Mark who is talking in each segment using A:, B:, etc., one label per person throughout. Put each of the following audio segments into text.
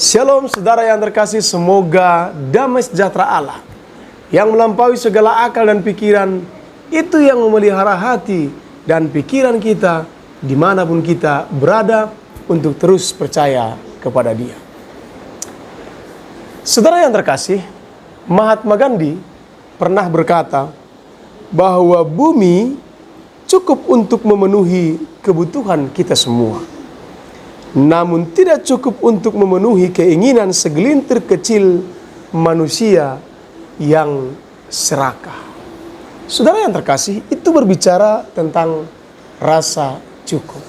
A: Shalom saudara yang terkasih, semoga damai sejahtera Allah yang melampaui segala akal dan pikiran itu yang memelihara hati dan pikiran kita dimanapun kita berada untuk terus percaya kepada Dia. Saudara yang terkasih, Mahatma Gandhi pernah berkata bahwa bumi cukup untuk memenuhi kebutuhan kita semua, namun tidak cukup untuk memenuhi keinginan segelintir kecil manusia yang serakah. Saudara yang terkasih, itu berbicara tentang rasa cukup.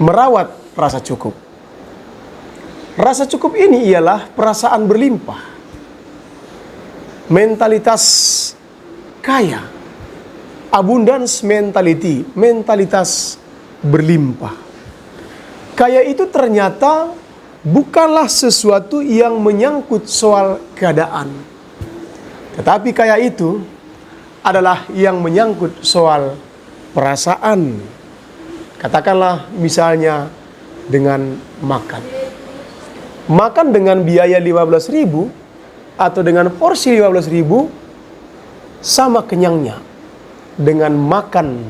A: Merawat rasa cukup. Rasa cukup ini ialah perasaan berlimpah. Mentalitas kaya. Abundance mentality, mentalitas berlimpah. Kaya itu ternyata bukanlah sesuatu yang menyangkut soal keadaan. Tetapi kaya itu adalah yang menyangkut soal perasaan. Katakanlah misalnya dengan makan. Makan dengan biaya 15.000 atau dengan porsi 15.000 sama kenyangnya dengan makan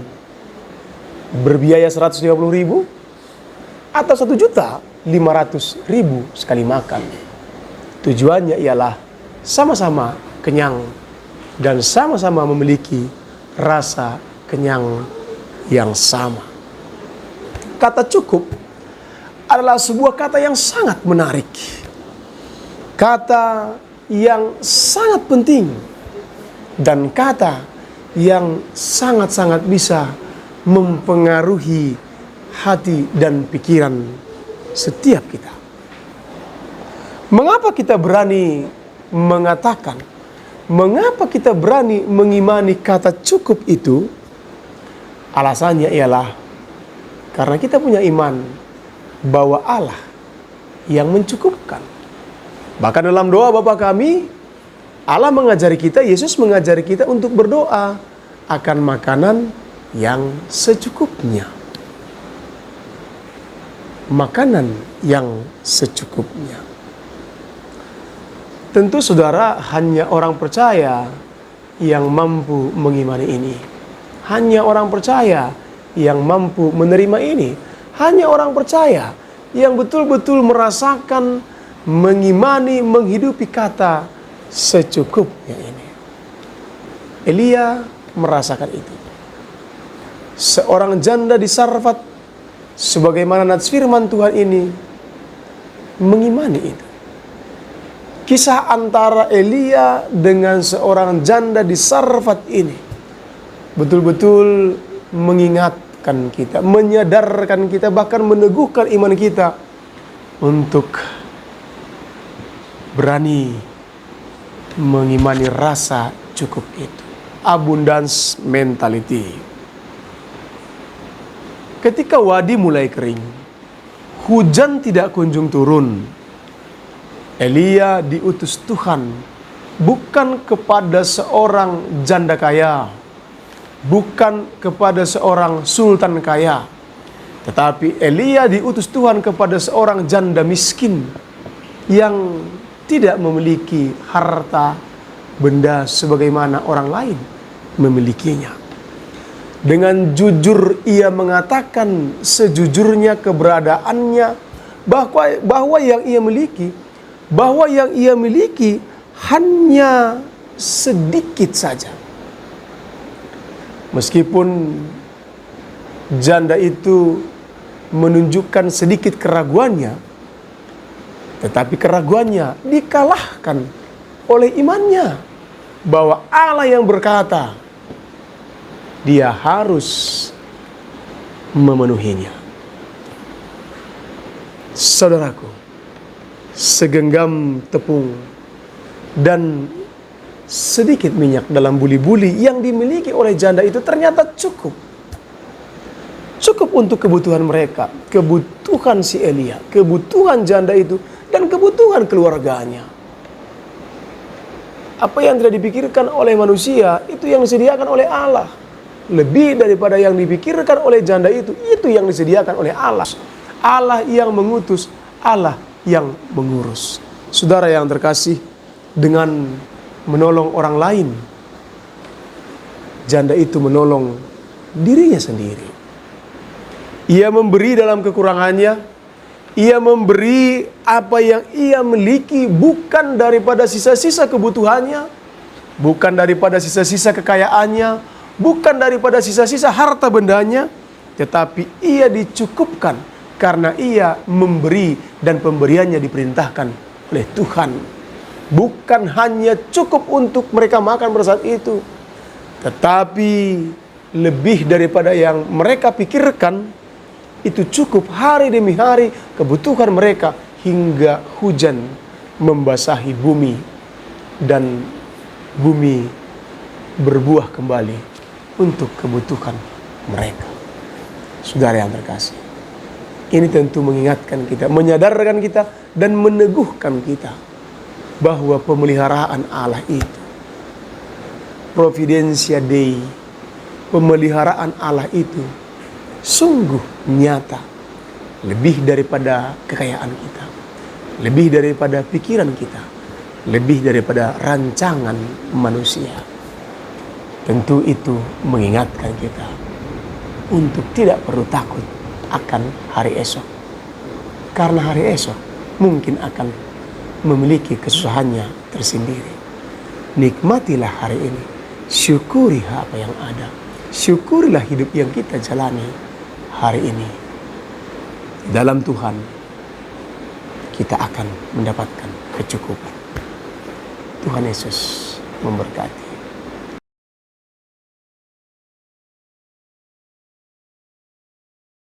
A: berbiaya 150.000 atau 1.500.000 sekali makan. Tujuannya ialah sama-sama kenyang dan sama-sama memiliki rasa kenyang yang sama. Kata cukup adalah sebuah kata yang sangat menarik. Kata yang sangat penting dan kata yang sangat-sangat bisa mempengaruhi hati dan pikiran setiap kita. Mengapa kita berani mengatakan, mengapa kita berani mengimani kata cukup itu? Alasannya ialah karena kita punya iman bahwa Allah yang mencukupkan. Bahkan dalam doa Bapa kami, Allah mengajari kita, Yesus mengajari kita untuk berdoa akan makanan yang secukupnya. Makanan yang secukupnya. Tentu saudara, hanya orang percaya yang mampu mengimani ini. Hanya orang percaya yang mampu menerima ini. Hanya orang percaya yang betul-betul merasakan, mengimani, menghidupi kata secukupnya ini. Elia merasakan itu. Seorang janda di Sarfat, sebagaimana nats firman Tuhan ini mengimani itu. Kisah antara Elia dengan seorang janda di Sarfat ini betul-betul mengingatkan kita, menyadarkan kita, bahkan meneguhkan iman kita untuk berani mengimani rasa cukup itu. Abundance mentality. Ketika wadi mulai kering, hujan tidak kunjung turun, Elia diutus Tuhan bukan kepada seorang janda kaya, bukan kepada seorang sultan kaya, tetapi Elia diutus Tuhan kepada seorang janda miskin yang tidak memiliki harta benda sebagaimana orang lain memilikinya. Dengan jujur ia mengatakan sejujurnya keberadaannya, bahwa yang ia miliki hanya sedikit saja. Meskipun janda itu menunjukkan sedikit keraguannya, tetapi keraguannya dikalahkan oleh imannya bahwa Allah yang berkata Dia harus memenuhinya. Saudaraku, segenggam tepung dan sedikit minyak dalam buli-buli yang dimiliki oleh janda itu ternyata cukup. Cukup untuk kebutuhan mereka, kebutuhan si Elia, kebutuhan janda itu, dan kebutuhan keluarganya. Apa yang tidak dipikirkan oleh manusia, itu yang disediakan oleh Allah. Lebih daripada yang dipikirkan oleh janda itu yang disediakan oleh Allah. Allah yang mengutus, Allah yang mengurus. Saudara yang terkasih, dengan menolong orang lain, janda itu menolong dirinya sendiri. Ia memberi dalam kekurangannya, ia memberi apa yang ia miliki bukan daripada sisa-sisa kebutuhannya, bukan daripada sisa-sisa kekayaannya, bukan daripada sisa-sisa harta bendanya, tetapi ia dicukupkan karena ia memberi dan pemberiannya diperintahkan oleh Tuhan. Bukan hanya cukup untuk mereka makan pada saat itu, tetapi lebih daripada yang mereka pikirkan. Itu cukup hari demi hari kebutuhan mereka hingga hujan membasahi bumi dan bumi berbuah kembali untuk kebutuhan mereka. Saudara yang terkasih, ini tentu mengingatkan kita, menyadarkan kita dan meneguhkan kita bahwa pemeliharaan Allah itu, Providentia Dei, pemeliharaan Allah itu sungguh nyata, lebih daripada kekayaan kita, lebih daripada pikiran kita, lebih daripada rancangan manusia. Tentu itu mengingatkan kita untuk tidak perlu takut akan hari esok, karena hari esok mungkin akan memiliki kesusahannya tersendiri. Nikmatilah hari ini, syukuri apa yang ada, syukurilah hidup yang kita jalani hari ini. Dalam Tuhan kita akan mendapatkan kecukupan. Tuhan Yesus memberkati.